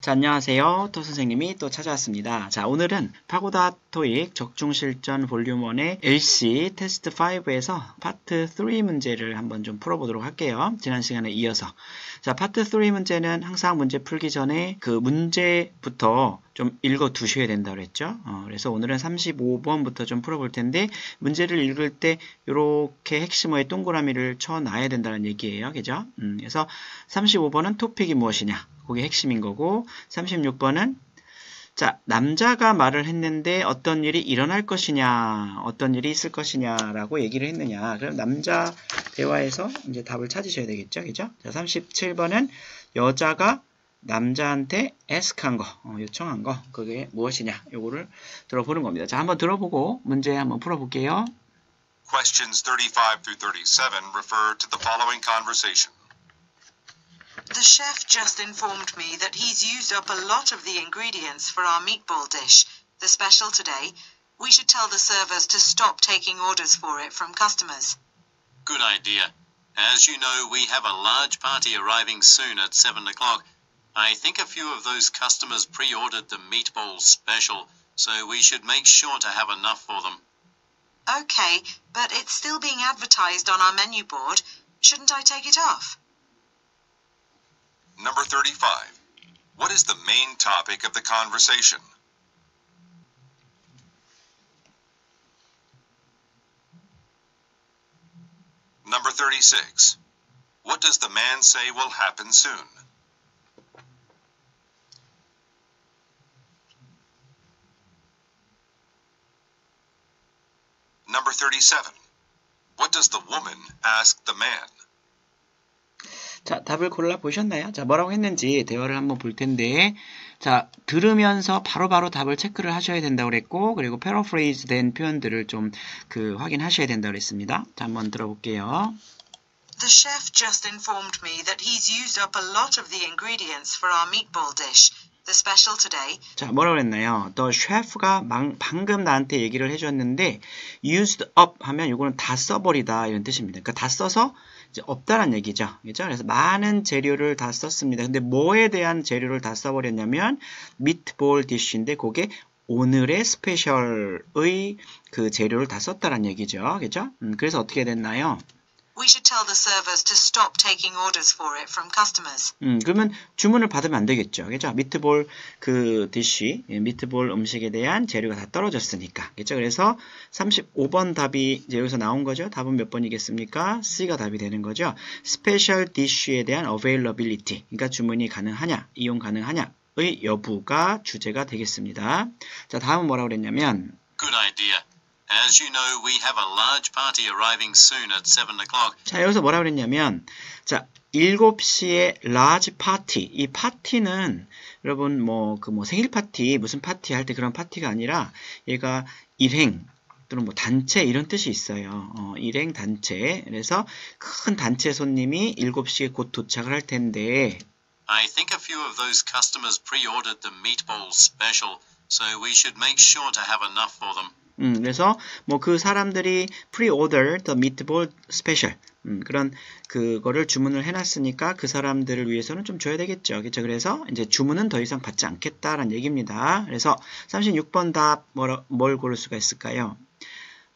자, 안녕하세요. 토 선생님이 또 찾아왔습니다. 자, 오늘은 파고다 토익 적중실전 볼륨 1의 LC 테스트 5에서 파트 3 문제를 한번 좀 풀어보도록 할게요. 지난 시간에 이어서. 자, 파트 3 문제는 항상 문제 풀기 전에 그 문제부터 좀 읽어 두셔야 된다고 그랬죠. 그래서 오늘은 35번부터 좀 풀어볼 텐데 문제를 읽을 때 이렇게 핵심어의 동그라미를 쳐 놔야 된다는 얘기예요. 그죠? 그래서 35번은 토픽이 무엇이냐? 그게 핵심인 거고 36번은 자, 남자가 말을 했는데 어떤 일이 일어날 것이냐, 어떤 일이 있을 것이냐라고 얘기를 했느냐. 그럼 남자 대화에서 이제 답을 찾으셔야 되겠죠. 그죠? 자, 37번은 여자가 남자한테 ask한 거, 요청한 거, 그게 무엇이냐. 요거를 들어보는 겁니다. 자, 한번 들어보고 문제 한번 풀어볼게요. Questions 35 through 37 refer to the following conversation. The chef just informed me that he's used up a lot of the ingredients for our meatball dish, the special today. We should tell the servers to stop taking orders for it from customers. Good idea. As you know, we have a large party arriving soon at 7 o'clock. I think a few of those customers pre-ordered the meatball special, so we should make sure to have enough for them. Okay, but it's still being advertised on our menu board. Shouldn't I take it off? Number 35. What is the main topic of the conversation? Number 36. What does the man say will happen soon? Number 37. What does the woman ask the man? 자, 답을 골라보셨나요? 자, 뭐라고 했는지 대화를 한번 볼 텐데, 자, 들으면서 바로바로 답을 체크를 하셔야 된다고 그랬고, 그리고 패러프레이즈 된 표현들을 좀 확인하셔야 된다고 그랬습니다. 자, 한번 들어볼게요. The chef just informed me that he's used up a lot of the ingredients for our meatball dish, the special today. 자, 뭐라고 그랬나요? The chef가 방금 나한테 얘기를 해줬는데, used up 하면 이거는 다 써버리다 이런 뜻입니다. 그러니까 다 써서 이제 없다는 얘기죠. 그죠? 그래서 많은 재료를 다 썼습니다. 근데 뭐에 대한 재료를 다 써버렸냐면 미트볼 디쉬인데 그게 오늘의 스페셜의 그 재료를 다 썼다는 얘기죠. 그죠? 그래서 어떻게 됐나요? We should tell the servers to stop taking orders for it from customers. 그러면 주문을 받으면 안 되겠죠. 그죠? 미트볼 그 디쉬, 미트볼 음식에 대한 재료가 다 떨어졌으니까. 그죠? 그래서 35번 답이 이제 여기서 나온 거죠. 답은 몇 번이겠습니까? C가 답이 되는 거죠. 스페셜 디쉬에 대한 availability. 그러니까 주문이 가능하냐, 이용 가능하냐의 여부가 주제가 되겠습니다. 자, 다음은 뭐라고 그랬냐면 Good idea. As you know, we have a large party arriving soon at 7 o'clock. 자, 여기서 뭐라 그랬냐면, 자, 7시에 large party. 이 파티는, 여러분, 생일 파티, 무슨 파티 할 때 그런 파티가 아니라, 얘가 일행, 또는 단체, 이런 뜻이 있어요. 일행, 단체. 그래서 큰 단체 손님이 7시에 곧 도착을 할 텐데, I think a few of those customers pre-ordered the meatball special, so we should make sure to have enough for them. 그래서 그 사람들이 pre-order the meatball special 그런 그거를 주문을 해놨으니까 그 사람들을 위해서는 좀 줘야 되겠죠. 그렇죠? 그래서 이제 주문은 더 이상 받지 않겠다라는 얘기입니다. 그래서 36번 답 뭘 고를 수가 있을까요?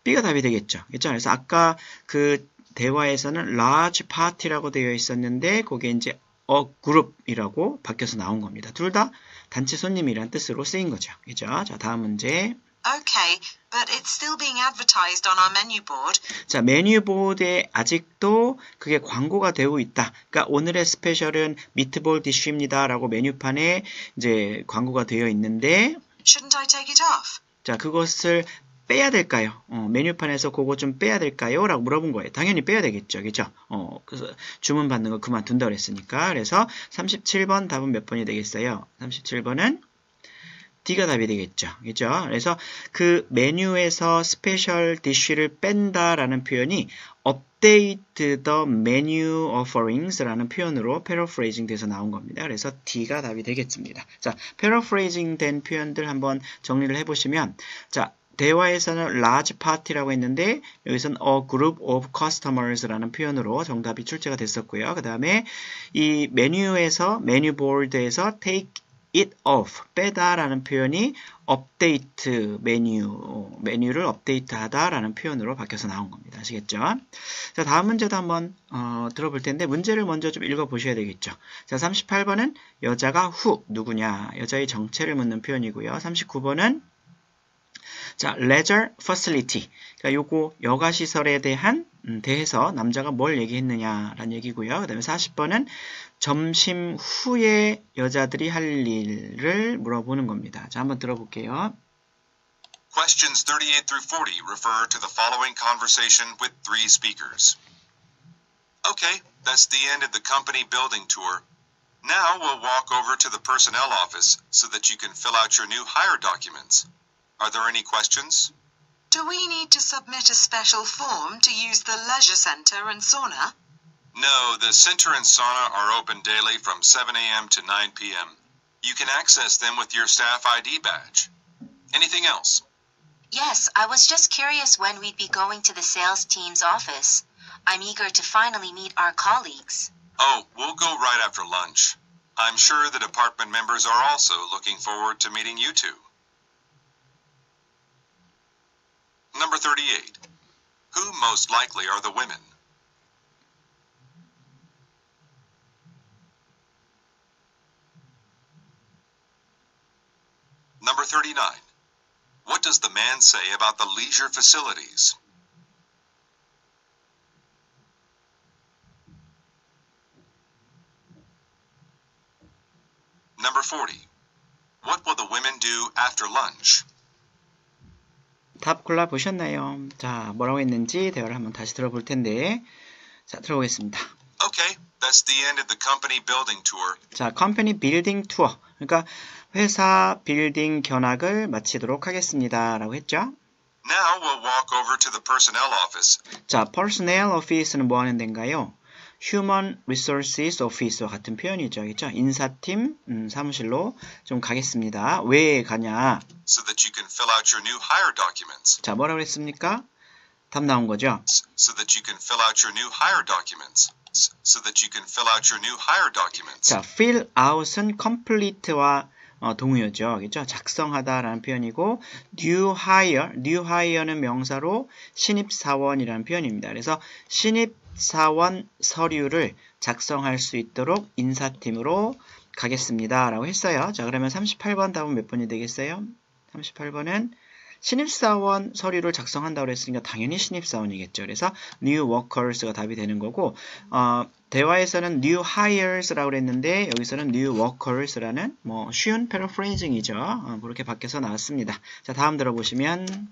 B가 답이 되겠죠. 그렇죠? 그래서 아까 그 대화에서는 large party라고 되어 있었는데 그게 이제 a group이라고 바뀌어서 나온 겁니다. 둘 다 단체 손님이란 뜻으로 쓰인 거죠. 그렇죠? 자, 다음 문제. Okay, but it's still being advertised on our menu board. 자, 메뉴보드에 아직도 그게 광고가 되고 있다. 그러니까 오늘의 스페셜은 미트볼 디쉬입니다. 라고 메뉴판에 이제 광고가 되어 있는데 Shouldn't I take it off? 자, 그것을 빼야 될까요? 메뉴판에서 그거 좀 빼야 될까요? 라고 물어본 거예요. 당연히 빼야 되겠죠. 그죠? 그래서 주문 받는 거 그만둔다 그랬으니까. 그래서 37번 답은 몇 번이 되겠어요? 37번은 D가 답이 되겠죠. 그죠? 그래서 그 메뉴에서 스페셜 디쉬를 뺀다라는 표현이 update the menu offerings 라는 표현으로 paraphrasing 돼서 나온 겁니다. 그래서 D가 답이 되겠습니다. 자, paraphrasing 된 표현들 한번 정리를 해보시면, 자, 대화에서는 large party라고 했는데 여기서는 a group of customers라는 표현으로 정답이 출제가 됐었고요. 그 다음에 이 메뉴에서 메뉴보드에서 take it off, 빼다라는 표현이 업데이트 메뉴를 업데이트하다라는 표현으로 바뀌어서 나온 겁니다. 아시겠죠? 자, 다음 문제도 한번 들어볼 텐데 문제를 먼저 좀 읽어보셔야 되겠죠. 자, 38번은 여자가 who, 누구냐, 여자의 정체를 묻는 표현이고요. 39번은 자, leisure facility. 그러니까 요거 여가시설에 대해서 남자가 뭘 얘기했느냐라는 얘기고요. 그 다음에 40번은 점심 후에 여자들이 할 일을 물어보는 겁니다. 자, 한번 들어볼게요. Questions 38 through 40 refer to the following conversation with 3 speakers. Okay, that's the end of the company building tour. Now we'll walk over to the personnel office so that you can fill out your new hire documents. Are there any questions? Do we need to submit a special form to use the leisure center and sauna? No, the center and sauna are open daily from 7 a.m. to 9 p.m. You can access them with your staff ID badge. Anything else? Yes, I was just curious when we'd be going to the sales team's office. I'm eager to finally meet our colleagues. Oh, we'll go right after lunch. I'm sure the department members are also looking forward to meeting you two. Number 38. Who most likely are the women? Number 39. What does the man say about the leisure facilities? Number 40. What will the women do after lunch? 답 골라보셨나요? 자, 뭐라고 했는지 대화를 한번 다시 들어볼 텐데 자, 들어보겠습니다. Okay, that's the end of the company building tour. 자, 컴퍼니 빌딩 투어. 그러니까 회사 빌딩 견학을 마치도록 하겠습니다. 라고 했죠. Now we'll walk over to the personnel office. 자, personnel office는 뭐 하는 데인가요? Human Resources Office와 같은 표현이죠. 그렇죠? 인사팀 사무실로 좀 가겠습니다. 왜 가냐? So that you can fill out your new hire documents. 자, 뭐라고 했습니까? 답 나온 거죠. So that you can fill out your new hire documents. So that you can fill out your new hire documents. 자, fill out은 complete와 동의어죠. 그렇죠? 작성하다라는 표현이고 new hire는 명사로 신입사원이라는 표현입니다. 그래서 신입사원 서류를 작성할 수 있도록 인사팀으로 가겠습니다. 라고 했어요. 자, 그러면 38번 답은 몇 번이 되겠어요? 38번은 신입사원 서류를 작성한다고 했으니까 당연히 신입사원이겠죠. 그래서 new workers가 답이 되는 거고 대화에서는 new hires라고 했는데 여기서는 new workers라는 뭐 쉬운 패러프레이징이죠. 그렇게 바뀌어서 나왔습니다. 자, 다음 들어보시면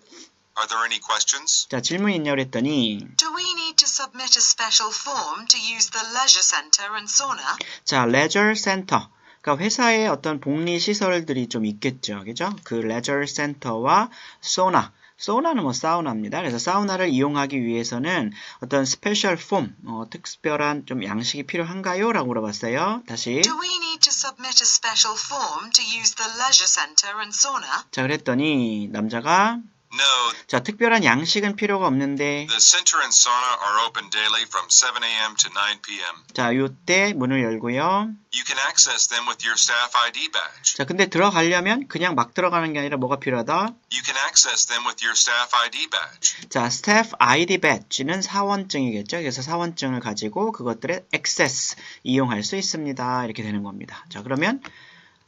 Are there any questions? 자, 질문 있냐고 했더니 Do we need to submit a special form to use the leisure center and sauna? 자, leisure center. 그러니까 회사에 어떤 복리 시설들이 좀 있겠죠. 그죠? 그 레저 센터와 소나. 소나는 뭐 사우나입니다. 그래서 사우나를 이용하기 위해서는 어떤 스페셜 폼, 특별한 좀 양식이 필요한가요? 라고 물어봤어요. 다시. Do we need to submit a special form to use the leisure center and sauna? 자, 그랬더니 남자가 No. 자, 특별한 양식은 필요가 없는데 The center and sauna are open daily from 7 a.m. to 9 p.m. 자, 요때 문을 열고요. You can access them with your staff ID badge. 자, 근데 들어가려면 그냥 막 들어가는 게 아니라 뭐가 필요하다? You can access them with your staff ID badge. 자, staff ID badge는 사원증이겠죠. 그래서 사원증을 가지고 그것들의 access, 이용할 수 있습니다. 이렇게 되는 겁니다. 자, 그러면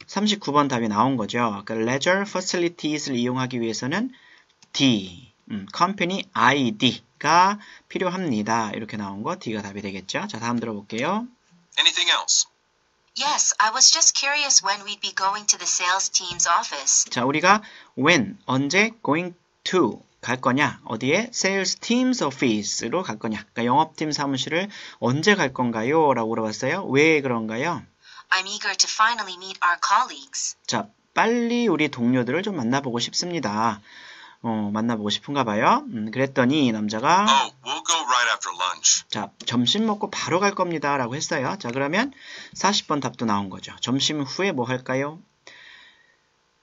39번 답이 나온 거죠. 그 leisure facilities를 이용하기 위해서는 D, company ID가 필요합니다. 이렇게 나온 거 D가 답이 되겠죠. 자, 다음 들어볼게요. Anything else? Yes, I was just curious when we'd be going to the sales team's office. 자, 우리가 when, 언제 going to 갈 거냐? 어디에? sales team's office로 갈 거냐? 그러니까 영업팀 사무실을 언제 갈 건가요? 라고 물어봤어요. 왜 그런가요? I'm eager to finally meet our colleagues. 자, 빨리 우리 동료들을 좀 만나보고 싶습니다. 만나보고 싶은가 봐요. 그랬더니 남자가 Oh, we'll go right after lunch. 자, 점심 먹고 바로 갈 겁니다. 라고 했어요. 자, 그러면 40번 답도 나온 거죠. 점심 후에 뭐 할까요?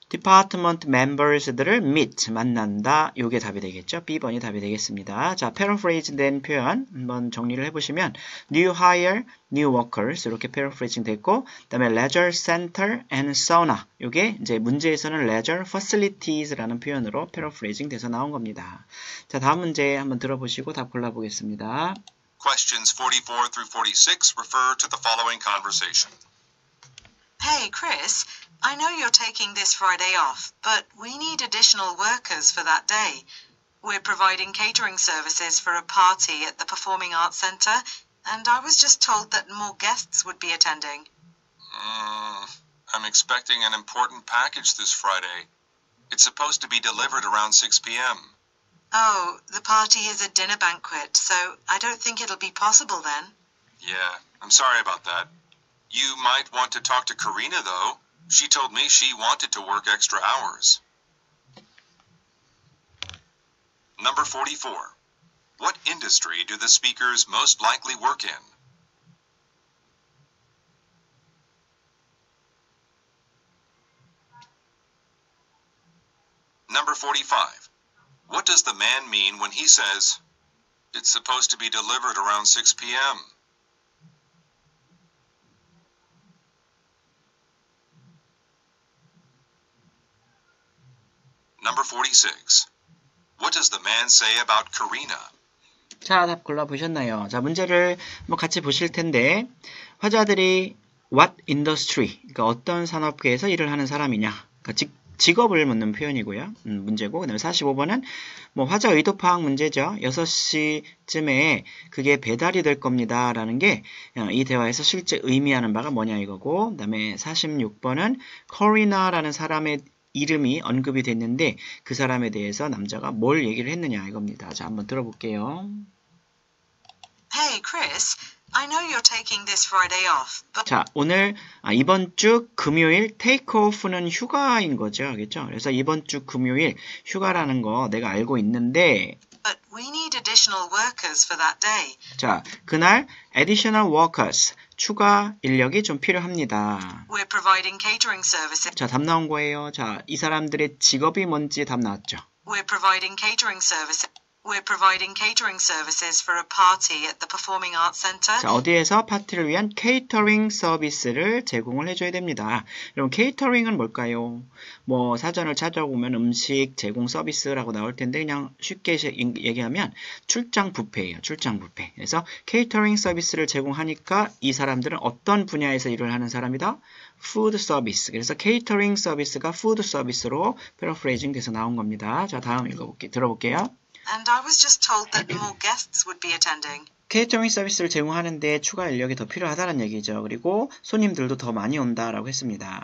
department members들을 meet, 만난다. 요게 답이 되겠죠. B번이 답이 되겠습니다. 자, paraphrase 된 표현 한번 정리를 해보시면 new hire, new workers 이렇게 paraphrasing 됐고 그 다음에 leisure center and sauna 요게 이제 문제에서는 leisure facilities라는 표현으로 paraphrasing 돼서 나온 겁니다. 자, 다음 문제 한번 들어보시고 답 골라보겠습니다. Questions 44 through 46 refer to the following conversation. Hey, Chris, I know you're taking this Friday off, but we need additional workers for that day. We're providing catering services for a party at the Performing Arts Centre, and I was just told that more guests would be attending. I'm expecting an important package this Friday. It's supposed to be delivered around 6 p.m. Oh, the party is a dinner banquet, so I don't think it'll be possible then. Yeah, I'm sorry about that. You might want to talk to Karina, though. She told me she wanted to work extra hours. Number 44. What industry do the speakers most likely work in? Number 45. What does the man mean when he says, it's supposed to be delivered around 6 p.m.? Number 46. What does the man say about Karina? 자, 답 골라보셨나요? 자, 문제를 뭐 같이 보실 텐데 화자들이 what industry, 그러니까 어떤 산업계에서 일을 하는 사람이냐, 그러니까 직업을 묻는 표현이고요. 문제고, 그 다음에 45번은 뭐 화자 의도 파악 문제죠. 6시쯤에 그게 배달이 될 겁니다. 라는 게 이 대화에서 실제 의미하는 바가 뭐냐 이거고, 그 다음에 46번은 커리나라는 사람의 이름이 언급이 됐는데 그 사람에 대해서 남자가 뭘 얘기를 했느냐 이겁니다. 자, 한번 들어볼게요. Hey, Chris, I know you're taking this Friday off, but... 자, 오늘 이번 주 금요일 take off는 휴가인 거죠. 알겠죠? 그래서 이번 주 금요일 휴가라는 거 내가 알고 있는데 But we need additional workers for that day. 자, 그날 additional workers, 추가 인력이 좀 필요합니다. We're providing catering services. 자, 답 나온 거예요. 자, 이 사람들의 직업이 뭔지 답 나왔죠. We're providing catering services. We're providing catering services for a party at the Performing Arts Centre. 자, 어디에서 파티를 위한 케이터링 서비스를 제공을 해줘야 됩니다. 여러분, 케이터링은 뭘까요? 뭐 사전을 찾아보면 음식 제공 서비스라고 나올 텐데 그냥 쉽게 얘기하면 출장 뷔페예요. 출장 뷔페. 그래서 케이터링 서비스를 제공하니까 이 사람들은 어떤 분야에서 일을 하는 사람이다? 푸드 서비스. 그래서 케이터링 서비스가 푸드 서비스로 패러프레이징 돼서 나온 겁니다. 자, 다음 들어볼게요. And I was just told that more guests would be attending. 케이터링 서비스를 제공하는데 추가 인력이 더 필요하다는 얘기죠. 그리고 손님들도 더 많이 온다라고 했습니다.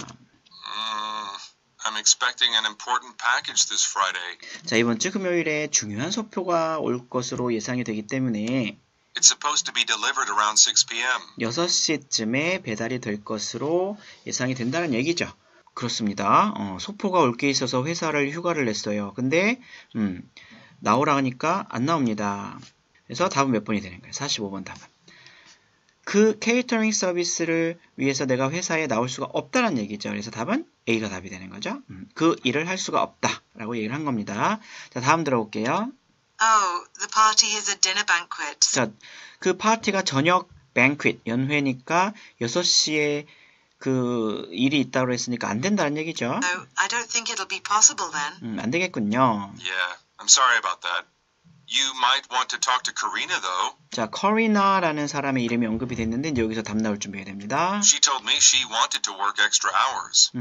I'm expecting an important package this Friday. 자, 이번 주 금요일에 중요한 소표가 올 것으로 예상이 되기 때문에 It's supposed to be delivered around 6 p.m. 6시쯤에 배달이 될 것으로 예상이 된다는 얘기죠. 그렇습니다. 소포가 올 게 있어서 회사를 휴가를 냈어요. 근데 나오라 하니까 안 나옵니다. 그래서 답은 몇 번이 되는 거예요? 45번 답은. 그 케이터링 서비스를 위해서 내가 회사에 나올 수가 없다는 얘기죠. 그래서 답은 A가 답이 되는 거죠. 그 일을 할 수가 없다라고 얘기를 한 겁니다. 자, 다음 들어볼게요. Oh, the party is a dinner banquet. 자, 그 파티가 저녁 banquet, 연회니까 6시에 그 일이 있다고 했으니까 안 된다는 얘기죠. No, I don't think it'll be possible then. 안 되겠군요. Yeah, I'm sorry about that. You might want to talk to Karina, though. 자, 커리나라는 사람의 이름이 언급이 됐는데 이제 여기서 답 나올 준비가 됩니다. She told me she wanted to work extra hours.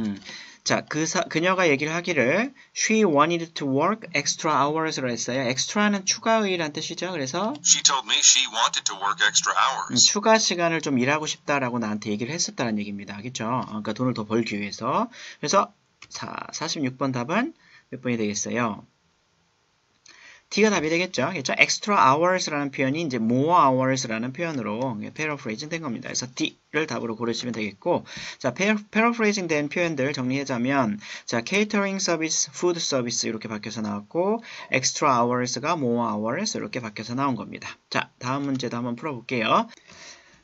자, 그녀가 얘기를 하기를 she wanted to work extra hours로 했어요. extra는 추가의란 뜻이죠. 그래서 She told me she wanted to work extra hours. 추가 시간을 좀 일하고 싶다라고 나한테 얘기를 했었다는 얘기입니다. 알겠죠? 그러니까 돈을 더 벌기 위해서. 그래서 46번 답은 몇 번이 되겠어요? D가 답이 되겠죠. 그렇죠? extra hours라는 표현이 이제 more hours라는 표현으로 paraphrasing 된 겁니다. 그래서 D를 답으로 고르시면 되겠고, 자, paraphrasing 된 표현들 정리하자면, 자, catering service, food service 이렇게 바뀌어서 나왔고, extra hours가 more hours 이렇게 바뀌어서 나온 겁니다. 자, 다음 문제도 한번 풀어볼게요.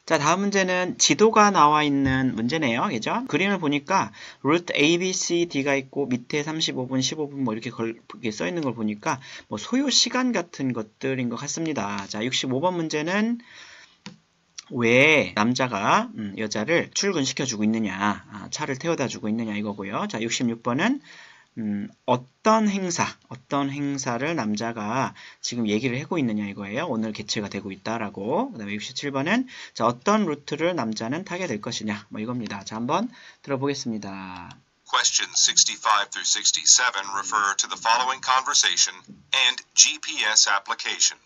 자, 다음 문제는 지도가 나와 있는 문제네요. 그죠? 그림을 보니까 루트 A, B, C, D가 있고 밑에 35분, 15분 뭐 이렇게 써 있는 걸 보니까 뭐 소요 시간 같은 것들인 것 같습니다. 자, 65번 문제는 왜 남자가 여자를 출근시켜주고 있느냐, 차를 태워다 주고 있느냐 이거고요. 자, 66번은 어떤 행사를 남자가 지금 얘기를 하고 있느냐 이거예요. 오늘 개최가 되고 있다라고. 그 다음에 67번은 자, 어떤 루트를 남자는 타게 될 것이냐 뭐 이겁니다. 자, 한번 들어보겠습니다. Questions 65 through 67 refer to the following conversation and GPS application.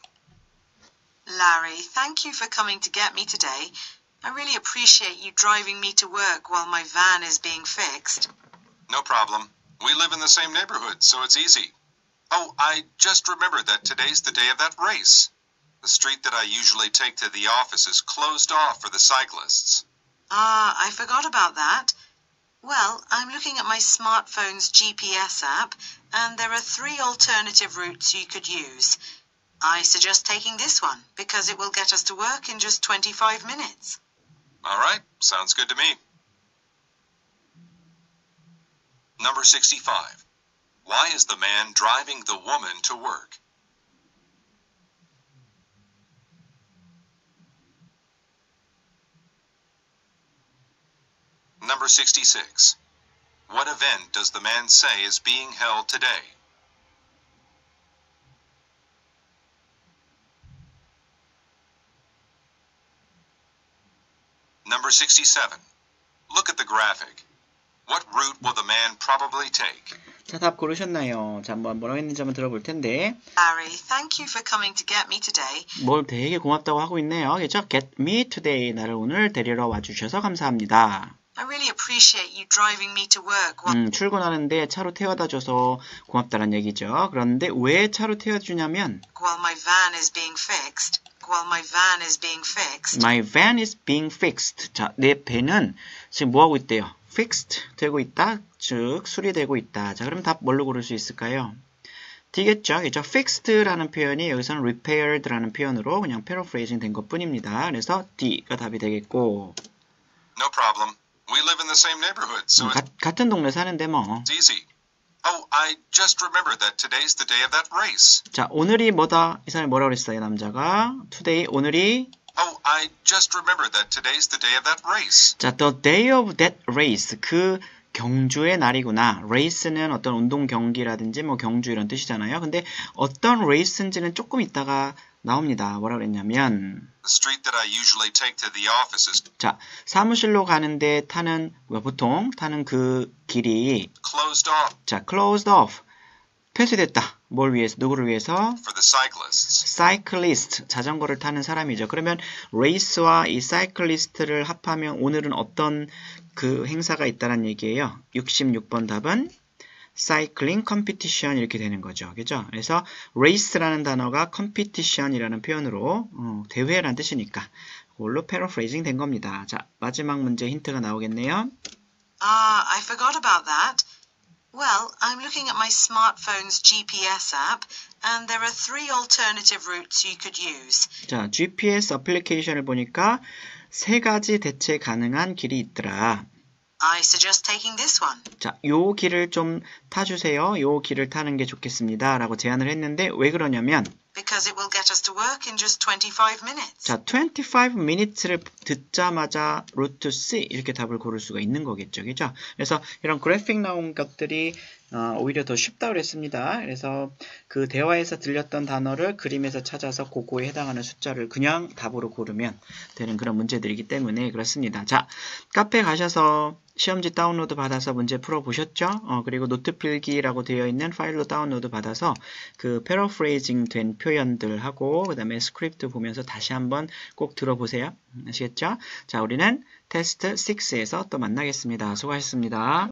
Larry, thank you for coming to get me today. I really appreciate you driving me to work while my van is being fixed. No problem. We live in the same neighborhood, so it's easy. Oh, I just remembered that today's the day of that race. The street that I usually take to the office is closed off for the cyclists. Ah, I forgot about that. Well, I'm looking at my smartphone's GPS app, and there are 3 alternative routes you could use. I suggest taking this one, because it will get us to work in just 25 minutes. All right, sounds good to me. Number 65. Why is the man driving the woman to work? Number 66. What event does the man say is being held today? Number 67. Look at the graphic. What route will the man probably take? 자, 답 고르셨나요? 자, 한번 뭐라고 했는지 한번 들어볼 텐데. Larry, thank you for coming to get me today. 뭘 되게 고맙다고 하고 있네요. 그죠? Get me today. 나를 오늘 데리러 와주셔서 감사합니다. I really appreciate you driving me to work. 출근하는데 차로 태워다 줘서 고맙다는 얘기죠. 그런데 왜 차로 태워주냐면 While my van is being fixed. While my van is being fixed. My van is being fixed. 자, 내 배는 지금 뭐하고 있대요? Fixed 되고 있다. 즉 수리되고 있다. 자, 그럼 답 뭘로 고를 수 있을까요? D겠죠. 그죠? Fixed라는 표현이 여기서는 repaired라는 표현으로 그냥 paraphrasing 된 것뿐입니다. 그래서 D가 답이 되겠고. No problem. We live in the same neighborhood, so 같은 동네 사는데 뭐. it's easy. Oh, I just remembered that today's the day of that race. 자, 오늘이 뭐다? 이 사람이 뭐라고 그랬어요, 남자가? Today, 오늘이. Oh, I just remembered that today's the day of that race. 자, the day of that race. 그 경주의 날이구나. race는 어떤 운동 경기라든지 뭐 경주 이런 뜻이잖아요. 근데 어떤 race인지는 조금 있다가 나옵니다. 뭐라고 그랬냐면 The street that I usually take to the office is 자, 사무실로 가는데 보통 타는 그 길이 closed off 자, closed off. 폐쇄됐다. 뭘 위해서? 누구를 위해서? for the cyclists. cyclist. 자전거를 타는 사람이죠. 그러면 race와 이 cyclist를 합하면 오늘은 어떤 그 행사가 있다는 얘기예요. 66번 답은 cycling competition 이렇게 되는 거죠. 그죠? 그래서 race라는 단어가 competition이라는 표현으로 대회라는 뜻이니까 그걸로 paraphrasing 된 겁니다. 자, 마지막 문제 힌트가 나오겠네요. Ah, I forgot about that. Well, I'm looking at my smartphone's GPS app, and there are 3 alternative routes you could use. 자, GPS 어플리케이션을 보니까 3가지 대체 가능한 길이 있더라. I suggest taking this one. 자, 요 길을 좀 타주세요. 요 길을 타는 게 좋겠습니다. 라고 제안을 했는데 왜 그러냐면 Because it will get us to work in just 25 minutes. 자, 25 minutes를 듣자마자 route to C 이렇게 답을 고를 수가 있는 거겠죠. 그죠? 그래서 이런 그래픽 나온 것들이 오히려 더 쉽다 그랬습니다. 그래서 그 대화에서 들렸던 단어를 그림에서 찾아서 그거에 해당하는 숫자를 그냥 답으로 고르면 되는 그런 문제들이기 때문에 그렇습니다. 자, 카페 가셔서 시험지 다운로드 받아서 문제 풀어보셨죠? 그리고 노트 필기라고 되어 있는 파일로 다운로드 받아서 그 패러프레이징 된 표현들하고 그 다음에 스크립트 보면서 다시 한번 꼭 들어보세요. 아시겠죠? 자, 우리는 테스트 6에서 또 만나겠습니다. 수고하셨습니다.